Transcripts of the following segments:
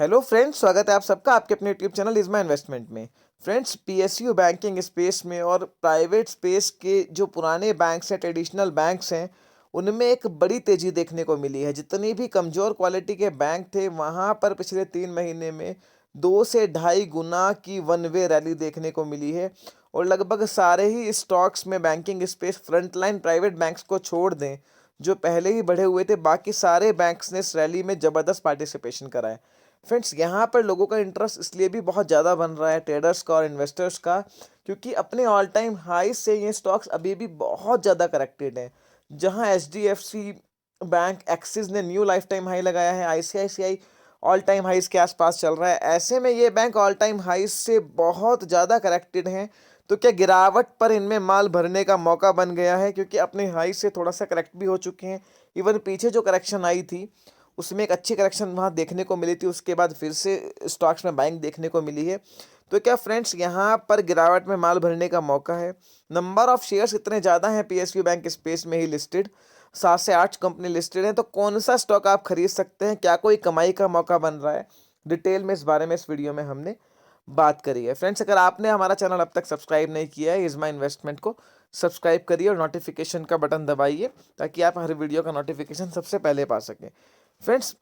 Hello friends, स्वागत है आप सबका आपके अपने YouTube channel is my investment में। फ्रेंड्स, पीएसयू बैंकिंग स्पेस में और प्राइवेट स्पेस के जो पुराने बैंक्स हैं, ट्रेडिशनल बैंक्स हैं, उनमें एक बड़ी तेज़ी देखने को मिली है। जितनी भी कमज़ोर क्वालिटी के बैंक थे, वहाँ पर पिछले 3 महीने में 2 से ढाई गुना की वन वे रैली देखने को मिली है और लगभग सारे ही स्टॉक्स में banking space frontline private banks को छोड़ दें, जो पहले ही बढ़े हुए थे, बाकी सारे बैंक्स ने इस रैली में ज़बरदस्त पार्टिसिपेशन करा है। फ्रेंड्स, यहाँ पर लोगों का इंटरेस्ट इसलिए भी बहुत ज़्यादा बन रहा है, ट्रेडर्स का और इन्वेस्टर्स का, क्योंकि अपने ऑल टाइम हाई से ये स्टॉक्स अभी भी बहुत ज़्यादा करेक्टेड हैं। जहाँ एचडीएफसी बैंक, एक्सिस ने न्यू लाइफ टाइम हाई लगाया है, आईसीआईसीआई ऑल टाइम हाइस के आसपास चल रहा है। ऐसे में ये बैंक ऑल टाइम हाइस से बहुत ज़्यादा करेक्टेड हैं। तो क्या गिरावट पर इनमें माल भरने का मौका बन गया है, क्योंकि अपने हाई से थोड़ा सा करेक्ट भी हो चुके हैं। इवन पीछे जो करेक्शन आई थी उसमें एक अच्छी करेक्शन वहाँ देखने को मिली थी, उसके बाद फिर से स्टॉक्स में बाइंग देखने को मिली है। तो क्या फ्रेंड्स, यहाँ पर गिरावट में माल भरने का मौका है। नंबर ऑफ शेयर्स इतने ज़्यादा हैं पीएसयू बैंक स्पेस में ही लिस्टेड, 7 से 8 कंपनी लिस्टेड हैं। तो कौन सा स्टॉक आप खरीद सकते हैं, क्या कोई कमाई का मौका बन रहा है, डिटेल में इस बारे में इस वीडियो में हमने बात करी है। फ्रेंड्स, अगर आपने हमारा चैनल अब तक सब्सक्राइब नहीं किया है, इज़ माई इन्वेस्टमेंट को सब्सक्राइब करिए और नोटिफिकेशन का बटन दबाइए, ताकि आप हर वीडियो का नोटिफिकेशन सबसे पहले पा सकें। फ्रेंड्स,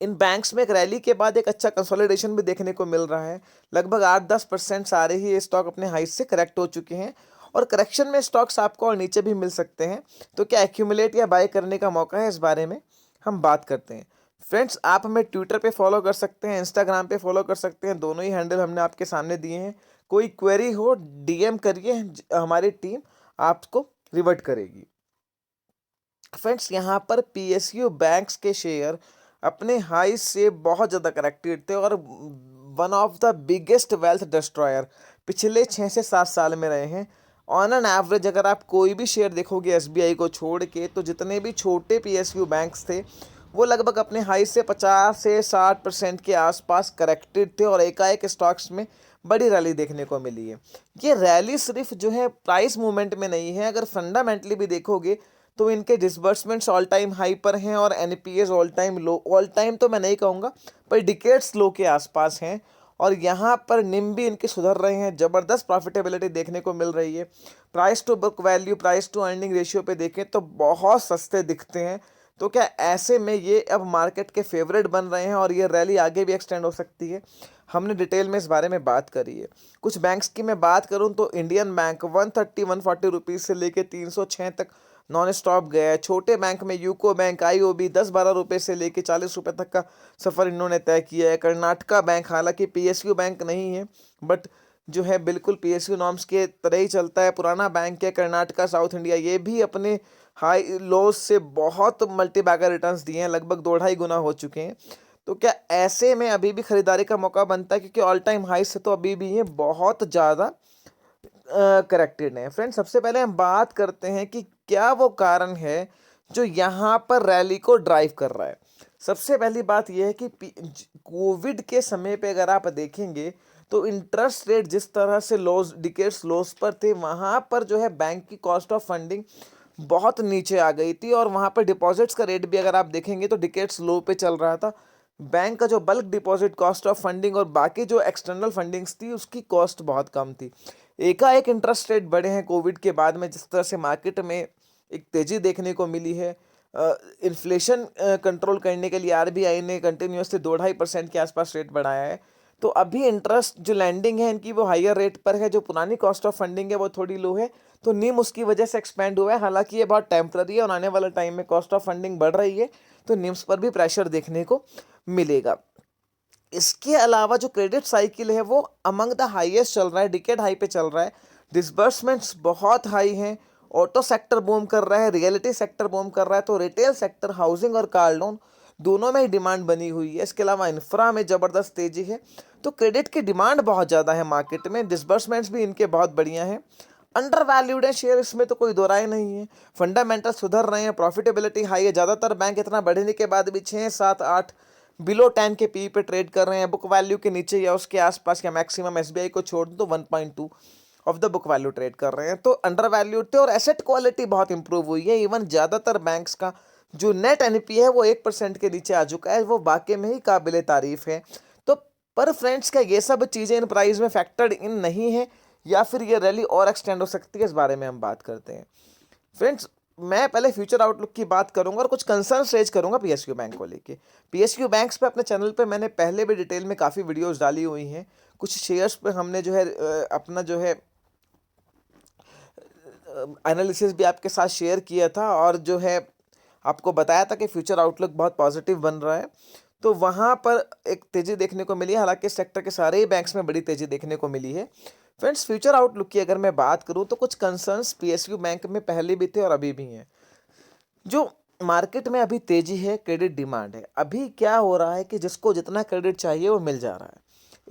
इन बैंक्स में एक रैली के बाद एक अच्छा कंसोलिडेशन भी देखने को मिल रहा है। लगभग 8-10% सारे ही स्टॉक अपने हाई से करेक्ट हो चुके हैं और करेक्शन में स्टॉक्स आपको और नीचे भी मिल सकते हैं। तो क्या एक्यूमुलेट या बाय करने का मौका है, इस बारे में हम बात करते हैं। फ्रेंड्स, आप हमें ट्विटर पे फॉलो कर सकते हैं, इंस्टाग्राम पे फॉलो कर सकते हैं, दोनों ही हैंडल हमने आपके सामने दिए हैं। कोई क्वेरी हो डीएम करिए, हमारी टीम आपको रिवर्ट करेगी। फ्रेंड्स, यहाँ पर पीएसयू बैंक्स के शेयर अपने हाई से बहुत ज़्यादा करेक्टेड थे और one of the biggest wealth destroyer पिछले 6 से 7 साल में रहे हैं। ऑन एन एवरेज अगर आप कोई भी शेयर देखोगे एसबीआई को छोड़ के, तो जितने भी छोटे पीएसयू बैंक्स थे वो लगभग अपने हाई से 50 से 60% के आसपास करेक्टेड थे और एकाएक स्टॉक्स में बड़ी रैली देखने को मिली है। ये रैली सिर्फ जो है प्राइस मूवमेंट में नहीं है, अगर फंडामेंटली भी देखोगे तो इनके डिसबर्समेंट्स ऑल टाइम हाई पर हैं और एनपीएस ऑल टाइम लो, ऑल टाइम तो मैं नहीं कहूँगा पर डिकेट्स लो के आसपास हैं। और यहाँ पर निम भी इनके सुधर रहे हैं, ज़बरदस्त प्रॉफिटेबिलिटी देखने को मिल रही है। Price to book value, price to earning ratio पे देखें तो बहुत सस्ते दिखते हैं। तो क्या ऐसे में ये अब मार्केट के फेवरेट बन रहे हैं और ये रैली आगे भी एक्सटेंड हो सकती है। हमने डिटेल में इस बारे में बात करी है। कुछ बैंक्स की मैं बात करूं तो इंडियन बैंक 130-140 रुपीज़ से लेके 306 तक नॉन स्टॉप गया है। छोटे बैंक में यूको बैंक, आईओबी 10-12 रुपए से लेके 40 रुपए तक का सफ़र इन्होंने तय किया है। कर्नाटका बैंक हालांकि पीएसयू बैंक नहीं है, बट जो है बिल्कुल पीएसयू नॉर्म्स के तरह ही चलता है, पुराना बैंक है। कर्नाटका साउथ इंडिया, ये भी अपने हाई लोज से बहुत मल्टी बैगर रिटर्न्स दिए हैं, लगभग 2-2.5 गुना हो चुके हैं। तो क्या ऐसे में अभी भी खरीदारी का मौका बनता है, क्योंकि ऑल टाइम हाई से तो अभी भी ये बहुत ज़्यादा करेक्टेड है। फ्रेंड्स, सबसे पहले हम बात करते हैं कि क्या वो कारण है जो यहाँ पर रैली को ड्राइव कर रहा है। सबसे पहली बात यह है कि कोविड के समय पे अगर आप देखेंगे तो इंटरेस्ट रेट जिस तरह से लॉस, डिकेट्स लॉस पर थे, वहाँ पर जो है बैंक की कॉस्ट ऑफ फंडिंग बहुत नीचे आ गई थी और वहाँ पर डिपॉजिट्स का रेट भी अगर आप देखेंगे तो डिकेट्स लो पे चल रहा था। बैंक का जो bulk deposit, cost of funding और बाकी जो एक्सटर्नल फंडिंग्स थी उसकी कॉस्ट बहुत कम थी। एकाएक इंटरेस्ट रेट बढ़े हैं कोविड के बाद में, जिस तरह से मार्केट में एक तेज़ी देखने को मिली है। इन्फ्लेशन कंट्रोल करने के लिए आरबीआई ने कंटिन्यूसली 2-2.5% के आसपास रेट बढ़ाया है। तो अभी इंटरेस्ट जो लैंडिंग है इनकी वो हाईयर रेट पर है, जो पुरानी कॉस्ट ऑफ फंडिंग है वो थोड़ी लो है। तो नीम उसकी वजह से एक्सपेंड हुआ है। हालांकि ये बहुत टेम्पररी है और आने वाले टाइम में कॉस्ट ऑफ फंडिंग बढ़ रही है तो निम्स पर भी प्रेशर देखने को मिलेगा। इसके अलावा जो क्रेडिट साइकिल है वो अमंग द हाईएस्ट चल रहा है, डिकेड हाई पे चल रहा है। डिसबर्समेंट्स बहुत हाई हैं। ऑटो सेक्टर बूम कर रहा है, रियलिटी सेक्टर बूम कर रहा है, तो रिटेल सेक्टर, हाउसिंग और कार लोन दोनों में ही डिमांड बनी हुई है। इसके अलावा इंफ्रा में ज़बरदस्त तेजी है। तो क्रेडिट की डिमांड बहुत ज़्यादा है मार्केट में, डिसबर्समेंट्स भी इनके बहुत बढ़िया हैं। अंडर वैल्यूड है शेयर, इसमें तो कोई दो राय नहीं है। फंडामेंटल सुधर रहे हैं, प्रॉफिटेबिलिटी हाई है। ज़्यादातर बैंक इतना बढ़ने के बाद भी 6-7-8 बिलो 10 के पी पे ट्रेड कर रहे हैं। बुक वैल्यू के नीचे या उसके आसपास का मैक्सिमम एसबीआई को छोड़ दो 1.2 of the book value trade कर रहे हैं। तो अंडर वैल्यूड थे और एसेट क्वालिटी बहुत इंप्रूव हुई है। इवन ज़्यादातर बैंक्स का जो नेट एनपीए है वो 1% के नीचे आ चुका है, वो वाकई में ही काबिले तारीफ है। तो पर फ्रेंड्स, क्या ये सब चीज़ें इन प्राइस में फैक्टर्ड इन नहीं है, या फिर ये रैली और एक्सटेंड हो सकती है, इस बारे में हम बात करते हैं। फ्रेंड्स, मैं पहले फ्यूचर आउटलुक की बात करूंगा और कुछ कंसर्न्स रेज करूंगा पीएसयू बैंक को लेके। पीएसयू बैंक्स पे अपने चैनल पे मैंने पहले भी डिटेल में काफ़ी वीडियोस डाली हुई हैं। कुछ शेयर्स पे हमने जो है अपना जो है एनालिसिस भी आपके साथ शेयर किया था, और जो है आपको बताया था कि फ्यूचर आउटलुक बहुत पॉजिटिव बन रहा है। तो वहाँ पर एक तेज़ी देखने को मिली है, हालांकि सेक्टर के सारे ही बैंक्स में बड़ी तेज़ी देखने को मिली है। फ्रेंड्स, फ्यूचर आउटलुक की अगर मैं बात करूँ तो कुछ कंसर्न्स पीएसयू बैंक में पहले भी थे और अभी भी हैं। जो मार्केट में अभी तेजी है, क्रेडिट डिमांड है। अभी क्या हो रहा है कि जिसको जितना क्रेडिट चाहिए वो मिल जा रहा है,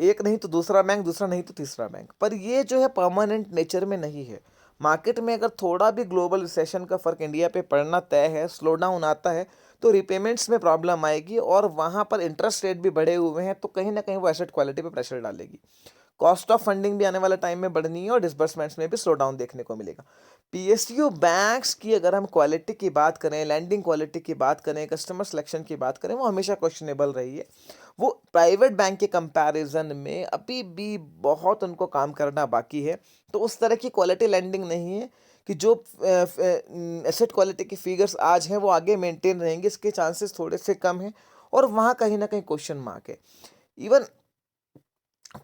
एक नहीं तो दूसरा बैंक, दूसरा नहीं तो तीसरा बैंक। पर ये जो है परमानेंट नेचर में नहीं है। मार्केट में अगर थोड़ा भी ग्लोबल रिसेशन का फर्क इंडिया पे पड़ना तय है, स्लो डाउन आता है, तो रिपेमेंट्स में प्रॉब्लम आएगी, और वहाँ पर इंटरेस्ट रेट भी बढ़े हुए हैं, तो कहीं ना कहीं वो एसेट क्वालिटी पे प्रेशर डालेगी। कॉस्ट ऑफ फंडिंग भी आने वाले टाइम में बढ़नी है, और डिसबर्समेंट्स में भी स्लो डाउन देखने को मिलेगा। पीएसयू बैंक्स की अगर हम क्वालिटी की बात करें, लैंडिंग क्वालिटी की बात करें, कस्टमर सिलेक्शन की बात करें, वो हमेशा क्वेश्चनेबल रही है। वो प्राइवेट बैंक के कंपैरिजन में अभी भी बहुत उनको काम करना बाकी है। तो उस तरह की क्वालिटी लैंडिंग नहीं है कि जो एसेट क्वालिटी की फिगर्स आज हैं वो आगे मेंटेन रहेंगे, इसके चांसेस थोड़े से कम हैं, और वहाँ कहीं ना कहीं क्वेश्चन मार्क है। इवन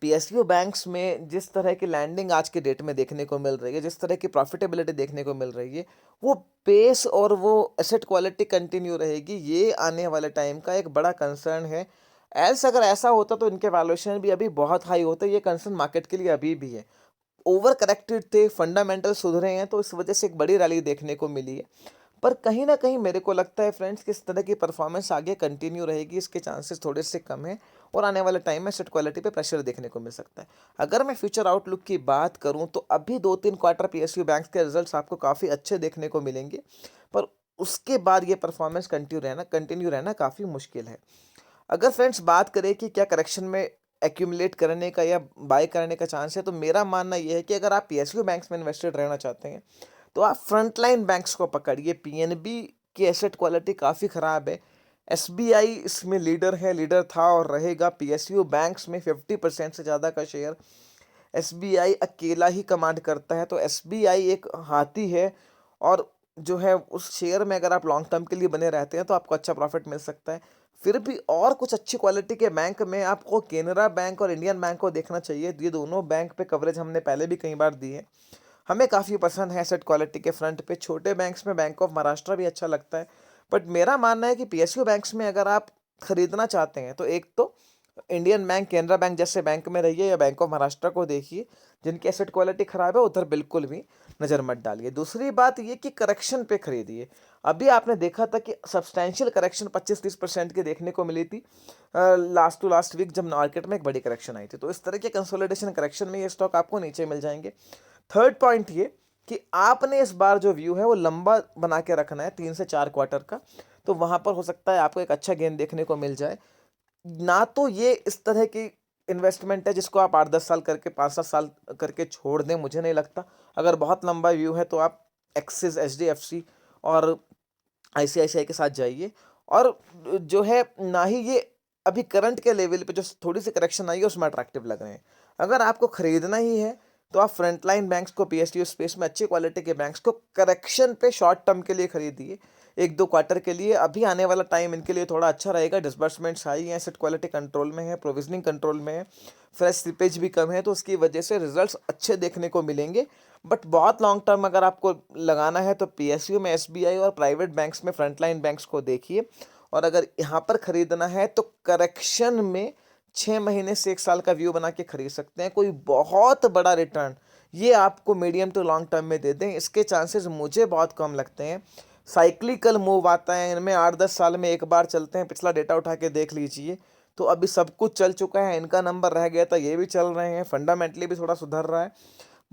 पीएसयू बैंक्स में जिस तरह की लैंडिंग आज के डेट में देखने को मिल रही है, जिस तरह की प्रॉफिटेबिलिटी देखने को मिल रही है, वो पेस और वो एसेट क्वालिटी कंटिन्यू रहेगी, ये आने वाले टाइम का एक बड़ा कंसर्न है। एल्स अगर ऐसा होता तो इनके वैल्यूएशन भी अभी बहुत हाई होते, ये कंसर्न मार्केट के लिए अभी भी है। ओवर करेक्टेड थे, फंडामेंटल सुधरे हैं, तो इस वजह से एक बड़ी रैली देखने को मिली है। पर कहीं ना कहीं मेरे को लगता है फ्रेंड्स कि इस तरह की परफॉर्मेंस आगे कंटिन्यू रहेगी, इसके चांसेस थोड़े से कम हैं, और आने वाले टाइम में एसेट क्वालिटी पे प्रेशर देखने को मिल सकता है। अगर मैं फ्यूचर आउटलुक की बात करूं तो अभी 2-3 क्वार्टर पीएसयू बैंक्स के रिजल्ट्स आपको काफ़ी अच्छे देखने को मिलेंगे, पर उसके बाद ये परफॉर्मेंस कंटिन्यू रहना काफ़ी मुश्किल है। अगर फ्रेंड्स बात करें कि क्या करेक्शन में एक्यूमुलेट करने का या बाय करने का चांस है, तो मेरा मानना यह है कि अगर आप पीएसयू बैंक्स में इन्वेस्टेड रहना चाहते हैं तो आप फ्रंटलाइन बैंक्स को पकड़िए। पीएनबी की एसेट क्वालिटी काफ़ी ख़राब है। एसबीआई इसमें लीडर है, लीडर था और रहेगा। पीएसयू बैंक्स में 50% से ज़्यादा का शेयर एसबीआई अकेला ही कमांड करता है, तो एसबीआई एक हाथी है, और जो है उस शेयर में अगर आप लॉन्ग टर्म के लिए बने रहते हैं तो आपको अच्छा प्रॉफिट मिल सकता है। फिर भी और कुछ अच्छी क्वालिटी के बैंक में आपको केनरा बैंक और इंडियन बैंक को देखना चाहिए। ये दोनों बैंक पे कवरेज हमने पहले भी कई बार दी है, हमें काफ़ी पसंद है एसेट क्वालिटी के फ्रंट पे। छोटे बैंक्स में बैंक ऑफ महाराष्ट्र भी अच्छा लगता है, बट मेरा मानना है कि पीएसयू बैंक्स में अगर आप खरीदना चाहते हैं तो एक तो इंडियन बैंक, केनरा बैंक जैसे बैंक में रहिए, या बैंक ऑफ महाराष्ट्र को देखिए। जिनकी एसेट क्वालिटी खराब है उधर बिल्कुल भी नज़र मत डालिए। दूसरी बात ये कि करेक्शन पे खरीदिए। अभी आपने देखा था कि सब्सटैंशियल करेक्शन 25-30% की देखने को मिली थी लास्ट टू लास्ट वीक, जब मार्केट में एक बड़ी करेक्शन आई थी। तो इस तरह के कंसोलिडेशन करेक्शन में ये स्टॉक आपको नीचे मिल जाएंगे। थर्ड पॉइंट ये कि आपने इस बार जो व्यू है वो लंबा बना के रखना है, 3 से 4 क्वार्टर का। तो वहां पर हो सकता है आपको एक अच्छा गेन देखने को मिल जाए। ना तो ये इस तरह की इन्वेस्टमेंट है जिसको आप 8-10 साल करके, 5-7 साल करके छोड़ दें, मुझे नहीं लगता। अगर बहुत लंबा व्यू है तो आप एक्सिस, एचडीएफसी और आईसीआईसीआई के साथ जाइए। और जो है ना ही ये अभी करंट के लेवल पे जो थोड़ी सी करेक्शन आई है उसमें अट्रैक्टिव लग रहे हैं। अगर आपको खरीदना ही है तो आप फ्रंटलाइन बैंक्स को, पीएसयू स्पेस में अच्छी क्वालिटी के बैंक्स को करेक्शन पे शॉर्ट टर्म के लिए खरीदिए, 1-2 क्वार्टर के लिए। अभी आने वाला टाइम इनके लिए थोड़ा अच्छा रहेगा। डिसबर्समेंट्स हाई हैं, एसेट क्वालिटी कंट्रोल में है, प्रोविजनिंग कंट्रोल में है, फ्रेश स्लिपेज भी कम है, तो उसकी वजह से रिजल्ट्स अच्छे देखने को मिलेंगे। बट बहुत लॉन्ग टर्म अगर आपको लगाना है तो पीएसयू में एसबीआई और प्राइवेट बैंक्स में फ्रंटलाइन बैंक्स को देखिए। और अगर यहाँ पर खरीदना है तो करेक्शन में 6 महीने से 1 साल का व्यू बना के खरीद सकते हैं। कोई बहुत बड़ा रिटर्न ये आपको मीडियम टू लॉन्ग टर्म में दे दें, इसके चांसेस मुझे बहुत कम लगते हैं। साइक्लिकल मूव आता है इनमें, 8-10 साल में एक बार चलते हैं। पिछला डेटा उठा के देख लीजिए, तो अभी सब कुछ चल चुका है, इनका नंबर रह गया था, ये भी चल रहे हैं, फंडामेंटली भी थोड़ा सुधर रहा है।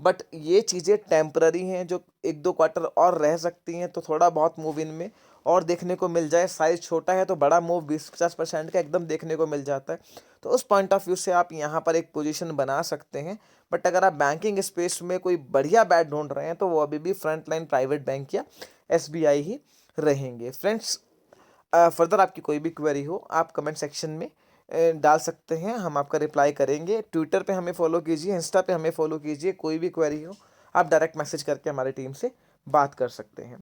बट ये चीज़ें टेम्पररी हैं, जो 1-2 क्वार्टर और रह सकती हैं। तो थोड़ा बहुत मूव इनमें और देखने को मिल जाए। साइज छोटा है तो बड़ा मूव 20-50% का एकदम देखने को मिल जाता है। तो उस पॉइंट ऑफ व्यू से आप यहाँ पर एक पोजीशन बना सकते हैं। बट अगर आप बैंकिंग स्पेस में कोई बढ़िया बैट ढूंढ रहे हैं तो वो अभी भी फ्रंट लाइन प्राइवेट बैंक या एसबीआई ही रहेंगे। फ्रेंड्स, फर्दर आपकी कोई भी क्वेरी हो आप कमेंट सेक्शन में डाल सकते हैं, हम आपका रिप्लाई करेंगे। ट्विटर पे हमें फॉलो कीजिए, इंस्टा पे हमें फॉलो कीजिए। कोई भी क्वेरी हो आप डायरेक्ट मैसेज करके हमारी टीम से बात कर सकते हैं।